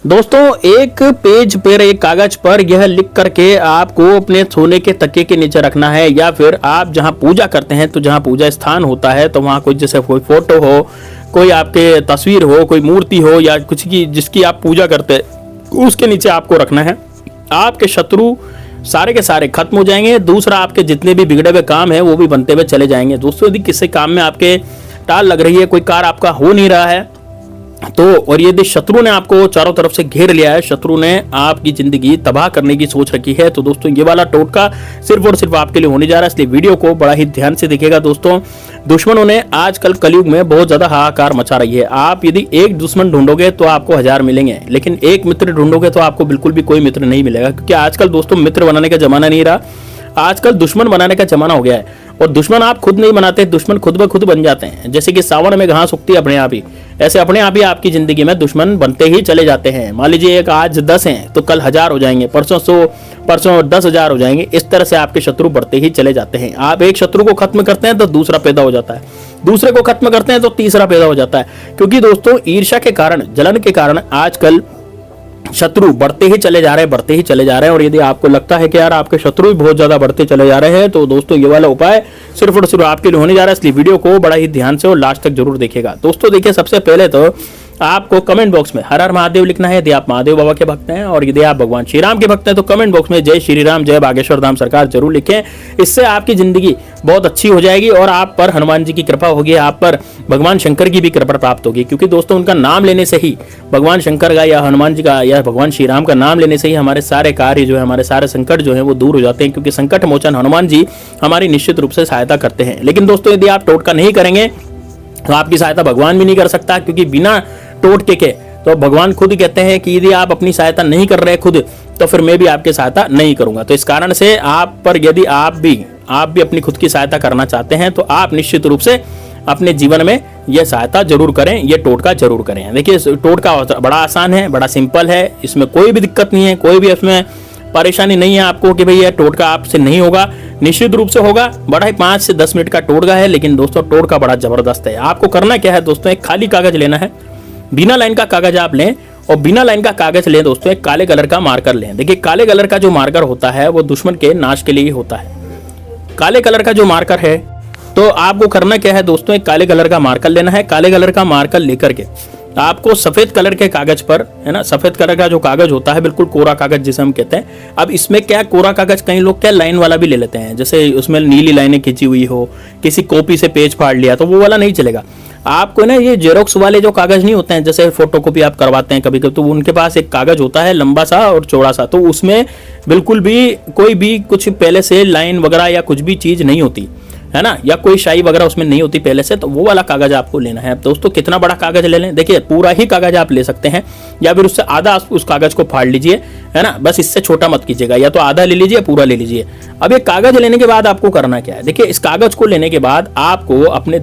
दोस्तों एक पेज पर एक कागज पर यह लिख करके आपको अपने सोने के तकिए के नीचे रखना है, या फिर आप जहां पूजा करते हैं तो जहां पूजा स्थान होता है तो वहां कोई जैसे कोई फोटो हो, कोई आपके तस्वीर हो, कोई मूर्ति हो या कुछ की जिसकी आप पूजा करते हैं उसके नीचे आपको रखना है। आपके शत्रु सारे के सारे खत्म हो जाएंगे। दूसरा, आपके जितने भी बिगड़े हुए काम है वो भी बनते हुए चले जाएंगे। दोस्तों यदि किसी काम में आपके टाल लग रही है, कोई कार्य आपका हो नहीं रहा है तो, और यदि शत्रु ने आपको चारों तरफ से घेर लिया है, शत्रु ने आपकी जिंदगी तबाह करने की सोच रखी है, तो दोस्तों ये वाला टोटका सिर्फ और सिर्फ आपके लिए होने जा रहा है। इसलिए वीडियो को बड़ा ही ध्यान से देखिएगा। दोस्तों दुश्मनों ने आजकल कलयुग में बहुत ज्यादा हाहाकार मचा रही है। आप यदि एक दुश्मन ढूंढोगे तो आपको 1000 मिलेंगे, लेकिन एक मित्र ढूंढोगे तो आपको बिल्कुल भी कोई मित्र नहीं मिलेगा, क्योंकि आजकल दोस्तों मित्र बनाने का जमाना नहीं रहा, आजकल दुश्मन बनाने का जमाना हो गया है। और दुश्मन आप खुद नहीं बनाते, दुश्मन खुद ब खुद बन जाते हैं। जैसे कि सावन में घास उगती है अपने आप ही, ऐसे अपने आप ही आपकी जिंदगी में दुश्मन बनते ही चले जाते हैं। मान लीजिए एक आज 10 हैं तो कल 1000 हो जाएंगे, परसों 100, परसों 10,000 हो जाएंगे। इस तरह से आपके शत्रु बढ़ते ही चले जाते हैं। आप एक शत्रु को खत्म करते हैं तो दूसरा पैदा हो जाता है, दूसरे को खत्म करते हैं तो तीसरा पैदा हो जाता है। क्योंकि दोस्तों ईर्ष्या के कारण, जलन के कारण आजकल शत्रु बढ़ते ही चले जा रहे हैं, बढ़ते ही चले जा रहे हैं। और यदि आपको लगता है कि यार आपके शत्रु भी बहुत ज्यादा बढ़ते चले जा रहे हैं तो दोस्तों ये वाला उपाय सिर्फ और सिर्फ आपके लिए होने जा रहा है। इसलिए वीडियो को बड़ा ही ध्यान से और लास्ट तक जरूर देखिएगा। दोस्तों देखिए, सबसे पहले तो आपको कमेंट बॉक्स में हर हर महादेव लिखना है यदि आप महादेव बाबा के भक्त हैं, और यदि आप भगवान श्री राम के भक्त हैं तो कमेंट बॉक्स में जय श्री राम, जय बागेश्वर धाम सरकार जरूर लिखें। इससे आपकी जिंदगी बहुत अच्छी हो जाएगी और आप पर हनुमान जी की कृपा होगी, आप पर भगवान शंकर की भी कृपा प्राप्त होगी। क्योंकि दोस्तों उनका नाम लेने से ही, भगवान शंकर का या हनुमान जी का या भगवान श्री राम का नाम लेने से ही हमारे सारे कार्य जो है, हमारे सारे संकट जो है वो दूर हो जाते हैं। क्योंकि संकट मोचन हनुमान जी हमारी निश्चित रूप से सहायता करते हैं। लेकिन दोस्तों यदि आप टोटका नहीं करेंगे तो आपकी सहायता भगवान भी नहीं कर सकता, क्योंकि बिना टोटके के तो भगवान खुद कहते हैं कि यदि आप अपनी सहायता नहीं कर रहे खुद तो फिर मैं भी आपकी सहायता नहीं करूंगा। तो इस कारण से आप पर यदि आप भी अपनी खुद की सहायता करना चाहते हैं तो आप निश्चित रूप से अपने जीवन में यह सहायता जरूर करें, यह टोटका जरूर करें। देखिए टोटका बड़ा आसान है, बड़ा सिंपल है, इसमें कोई भी दिक्कत नहीं है, कोई भी इसमें परेशानी नहीं है आपको कि भाई यह टोटका आपसे नहीं होगा। निश्चित रूप से होगा। बड़ा ही 5 से 10 मिनट का टोटका है, लेकिन दोस्तों टोटका बड़ा जबरदस्त है। आपको करना क्या है दोस्तों, एक खाली कागज लेना है, बिना लाइन का कागज आप लें, और बिना लाइन का कागज लें दोस्तों, एक काले कलर का मार्कर लें। देखिए काले कलर का जो मार्कर होता है वो दुश्मन के नाश के लिए ही होता है। काले कलर का जो मार्कर है, तो आपको करना क्या है दोस्तों, एक काले कलर का मार्कर लेना है। काले कलर का मार्कर लेकर के आपको सफेद कलर के कागज पर, है ना, सफेद कलर का जो कागज होता है, बिल्कुल कोरा कागज जिसे हम कहते हैं। अब इसमें क्या कोरा कागज, कई लोग क्या लाइन वाला भी ले लेते हैं, जैसे उसमें नीली लाइनें खींची हुई हो, किसी कॉपी से पेज फाड़ लिया, तो वो वाला नहीं चलेगा। आपको ना ये जेरोक्स वाले जो कागज नहीं होते हैं, जैसे फोटोकॉपी आप करवाते हैं कभी कभी, तो उनके पास एक कागज होता है लंबा सा और चौड़ा सा, तो उसमें बिल्कुल भी कोई भी कुछ पहले से लाइन वगैरह या कुछ भी चीज नहीं होती है ना, या कोई शाई वगैरह उसमें नहीं होती पहले से, तो वो वाला कागज आपको लेना है। दोस्तों कितना बड़ा कागज ले लें, देखिए पूरा ही कागज आप ले सकते हैं, या फिर उससे आधा उस कागज को फाड़ लीजिए, है ना, बस इससे छोटा मत कीजिएगा, या तो आधा ले लीजिए पूरा ले लीजिए। अब ये कागज लेने के बाद आपको करना क्या है, देखिए इस कागज को लेने के बाद आपको अपने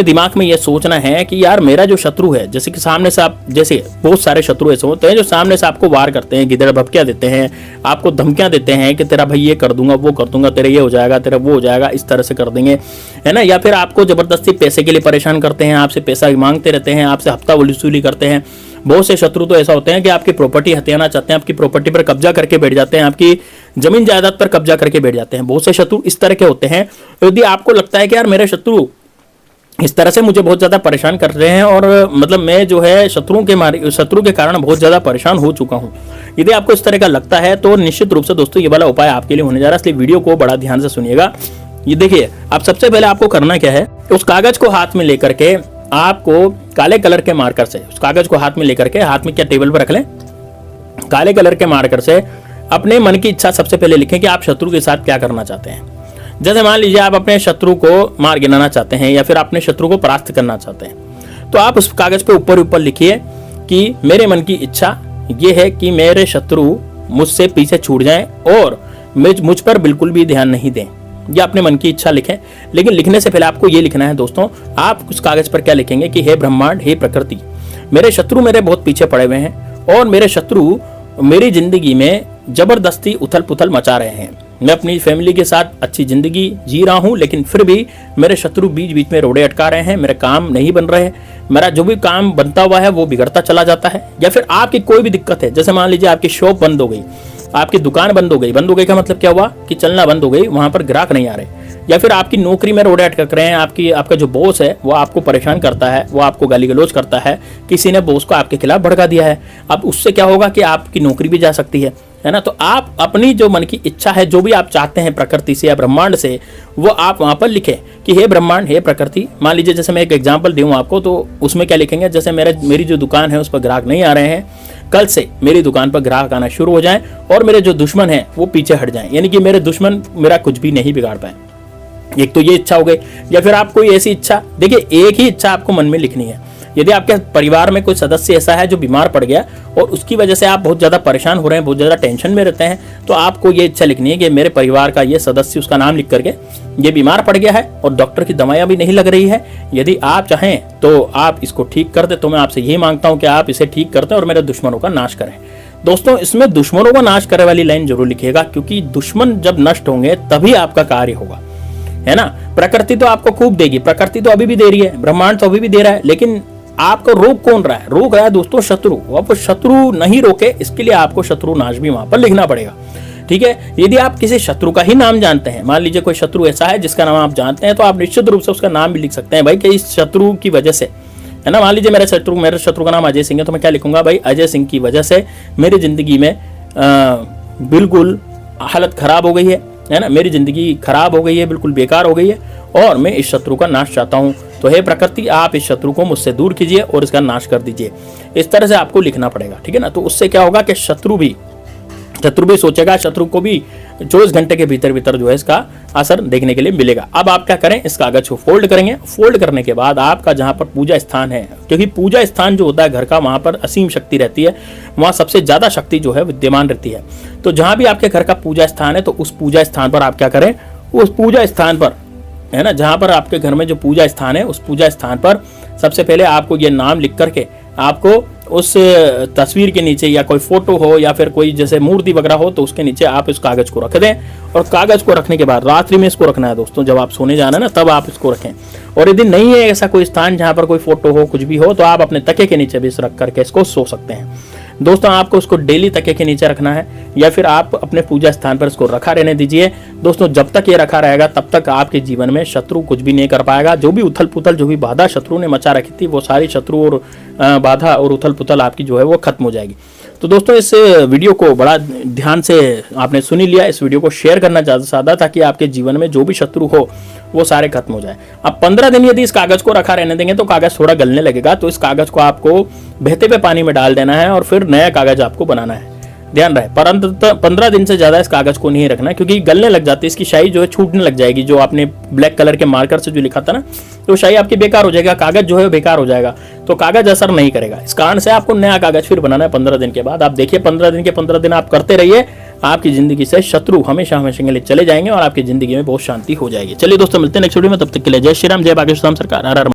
दिमाग में यह सोचना है कि यार मेरा जो शत्रु है, जैसे कि सामने से आप, जैसे बहुत सारे शत्रु ऐसे होते हैं जो सामने से आपको वार करते हैं, गिदड़ भपकियां देते हैं, आपको धमकियां देते हैं कि तेरा भाई ये कर दूंगा, वो कर दूंगा, तेरा ये हो जाएगा, तेरा वो हो जाएगा, इस तरह से कर देंगे, है ना, या फिर आपको जबरदस्ती पैसे के लिए परेशान करते हैं, आपसे पैसा मांगते रहते हैं, आपसे हफ्ता वसूली करते हैं। बहुत से शत्रु तो ऐसा होते हैं कि आपकी प्रॉपर्टी हथियाना चाहते हैं, आपकी प्रॉपर्टी पर कब्जा करके बैठ जाते हैं, आपकी जमीन जायदाद पर कब्जा करके बैठ जाते हैं। बहुत से शत्रु इस तरह के होते हैं। यदि आपको लगता है कि यार मेरे शत्रु इस तरह से मुझे बहुत ज्यादा परेशान कर रहे हैं, और मतलब मैं जो है शत्रु के कारण बहुत ज्यादा परेशान हो चुका हूं, यदि आपको इस तरह का लगता है तो निश्चित रूप से दोस्तों ये वाला उपाय आपके लिए होने जा रहा है। इसलिए वीडियो को बड़ा ध्यान से सुनिएगा। ये देखिए, अब सबसे पहले आपको करना क्या है, उस कागज को हाथ में लेकर के आपको काले कलर के मार्कर से, उस कागज को हाथ में लेकर के, हाथ में क्या टेबल पर रख लें, काले कलर के मार्कर से अपने मन की इच्छा सबसे पहले लिखें कि आप शत्रु के साथ क्या करना चाहते हैं। जैसे मान लीजिए आप अपने शत्रु को मार गिराना चाहते हैं, या फिर अपने शत्रु को परास्त करना चाहते हैं, तो आप उस कागज पे ऊपर लिखिए कि मेरे मन की इच्छा ये है कि मेरे शत्रु मुझसे पीछे छूट जाएं और मुझ पर बिल्कुल भी ध्यान नहीं दें। ये अपने मन की इच्छा लिखें। लेकिन लिखने से पहले आपको ये लिखना है दोस्तों, आप उस कागज पर क्या लिखेंगे कि हे ब्रह्मांड, हे प्रकृति, मेरे शत्रु मेरे बहुत पीछे पड़े हुए हैं और मेरे शत्रु मेरी जिंदगी में जबरदस्ती उथल पुथल मचा रहे हैं। मैं अपनी फैमिली के साथ अच्छी जिंदगी जी रहा हूं, लेकिन फिर भी मेरे शत्रु बीच बीच में रोड़े अटका रहे हैं, मेरे काम नहीं बन रहे, मेरा जो भी काम बनता हुआ है वो बिगड़ता चला जाता है। या फिर आपकी कोई भी दिक्कत है, जैसे मान लीजिए आपकी शॉप बंद हो गई, आपकी दुकान बंद हो गई। बंद हो गई का मतलब क्या हुआ कि चलना बंद हो गई, वहां पर ग्राहक नहीं आ रहे। या फिर आपकी नौकरी में रोड़े अटक रहे हैं, आपका जो बॉस है वो आपको परेशान करता है, वो आपको गाली गलौज करता है, किसी ने बॉस को आपके खिलाफ भड़का दिया है। अब उससे क्या होगा कि आपकी नौकरी भी जा सकती है ना। तो आप अपनी जो मन की इच्छा है, जो भी आप चाहते हैं प्रकृति से या ब्रह्मांड से, वो आप वहां पर लिखें कि हे ब्रह्मांड, हे प्रकृति। मान लीजिए जैसे मैं एक एग्जांपल दूं आपको, तो उसमें क्या लिखेंगे, जैसे मेरी जो दुकान है उस पर ग्राहक नहीं आ रहे हैं, कल से मेरी दुकान पर ग्राहक आना शुरू हो जाएं और मेरे जो दुश्मन हैं वो पीछे हट जाएं, यानी कि मेरे दुश्मन मेरा कुछ भी नहीं बिगाड़ पाए। एक तो ये इच्छा हो गई। या फिर आप कोई ऐसी इच्छा, देखिए एक ही इच्छा आपको मन में लिखनी है। यदि आपके परिवार में कोई सदस्य ऐसा है जो बीमार पड़ गया और उसकी वजह से आप बहुत ज़्यादा परेशान हो रहे हैं, बहुत ज़्यादा टेंशन में रहते हैं, तो आपको ये इच्छा लिखनी है कि मेरे परिवार का ये सदस्य, उसका नाम लिख करके, ये बीमार पड़ गया है और डॉक्टर की दवाइयाँ भी नहीं लग रही है, यदि आप चाहें तो आप इसको ठीक कर दे। तो मैं आपसे यही मांगता हूँ कि आप इसे ठीक कर दें और मेरे दुश्मनों का नाश करें। दोस्तों, इसमें दुश्मनों का नाश करने वाली लाइन जरूर लिखिएगा, क्योंकि दुश्मन जब नष्ट होंगे तभी आपका कार्य होगा, है ना। प्रकृति तो आपको खूब देगी, प्रकृति तो अभी भी दे रही है, ब्रह्मांड तो अभी भी दे रहा है, लेकिन आपको रोक कौन रहा है? रोक रहा है दोस्तों शत्रु। अब शत्रु नहीं रोके, इसके लिए आपको शत्रु नाश भी वहां पर लिखना पड़ेगा, ठीक है। यदि आप किसी शत्रु का ही नाम जानते हैं, मान लीजिए कोई शत्रु ऐसा है जिसका नाम आप जानते हैं, तो आप निश्चित रूप से उसका नाम भी लिख सकते हैं भाई, कि इस शत्रु की वजह से, है ना। मान लीजिए मेरे शत्रु का नाम अजय सिंह है, तो मैं क्या लिखूंगा भाई, अजय सिंह की वजह से मेरी जिंदगी में बिल्कुल हालत खराब हो गई है ना, मेरी जिंदगी खराब हो गई है, बिल्कुल बेकार हो गई है और मैं इस शत्रु का नाश चाहता हूं। तो हे प्रकृति, आप इस शत्रु को मुझसे दूर कीजिए और इसका नाश कर दीजिए। इस तरह से आपको लिखना पड़ेगा, ठीक है ना। तो उससे क्या होगा कि शत्रु भी सोचेगा, शत्रु को भी 24 घंटे के भीतर भीतर जो है इसका असर देखने के लिए मिलेगा। अब आप क्या करें, इस कागज को फोल्ड करेंगे। फोल्ड करने के बाद आपका जहां पर पूजा स्थान है, क्योंकि पूजा स्थान जो होता है घर का, वहां पर असीम शक्ति रहती है, वहां सबसे ज्यादा शक्ति जो है विद्यमान रहती है। तो जहां भी आपके घर का पूजा स्थान है, तो उस पूजा स्थान पर आप क्या करें, उस पूजा स्थान पर, है ना, जहां पर आपके घर में जो पूजा स्थान है, उस पूजा स्थान पर सबसे पहले आपको ये नाम लिख करके, आपको उस तस्वीर के नीचे या कोई फोटो हो या फिर कोई जैसे मूर्ति वगैरह हो, तो उसके नीचे आप इस कागज को रख दें। और कागज को रखने के बाद रात्रि में इसको रखना है दोस्तों, जब आप सोने जाना है ना, तब आप इसको रखें। और यदि नहीं है ऐसा कोई स्थान जहां पर कोई फोटो हो, कुछ भी हो, तो आप अपने तकिए के नीचे भी इस रख करके इसको सो सकते हैं। दोस्तों, आपको उसको डेली तकिए के नीचे रखना है या फिर आप अपने पूजा स्थान पर इसको रखा रहने दीजिए। दोस्तों, जब तक ये रखा रहेगा तब तक आपके जीवन में शत्रु कुछ भी नहीं कर पाएगा। जो भी उथल पुथल, जो भी बाधा शत्रु ने मचा रखी थी, वो सारी शत्रु और बाधा और उथल पुथल आपकी जो है वो खत्म हो जाएगी। तो दोस्तों, इस वीडियो को बड़ा ध्यान से आपने सुन लिया। इस वीडियो को शेयर करना ज़्यादा ताकि आपके जीवन में जो भी शत्रु हो वो सारे खत्म हो जाए। अब 15 दिन यदि इस कागज को रखा रहने देंगे तो कागज थोड़ा गलने लगेगा, तो इस कागज को आपको बहते हुए पानी में डाल देना है और फिर नया कागज आपको बनाना है। ध्यान रहे, परंतु 15 दिन से ज्यादा इस कागज को नहीं रखना, क्योंकि गलने लग जाती है, इसकी शाही जो है छूटने लग जाएगी। जो आपने ब्लैक कलर के मार्कर से जो लिखा था ना, तो शाही आपकी बेकार हो जाएगा, कागज जो है बेकार हो जाएगा, तो कागज असर नहीं करेगा। इस कारण से आपको नया कागज फिर बनाना है 15 दिन के बाद। आप देखिए 15 दिन आप करते रहिए, आपकी जिंदगी से शत्रु हमेशा हमेशा के लिए चले जाएंगे और आपकी जिंदगी में बहुत शांति हो जाएगी। चलिए दोस्तों, मिलते हैं नेक्स्ट वीडियो में, तब तक के लिए जय श्री राम, जय बागेश्वर धाम सरकार, हर हर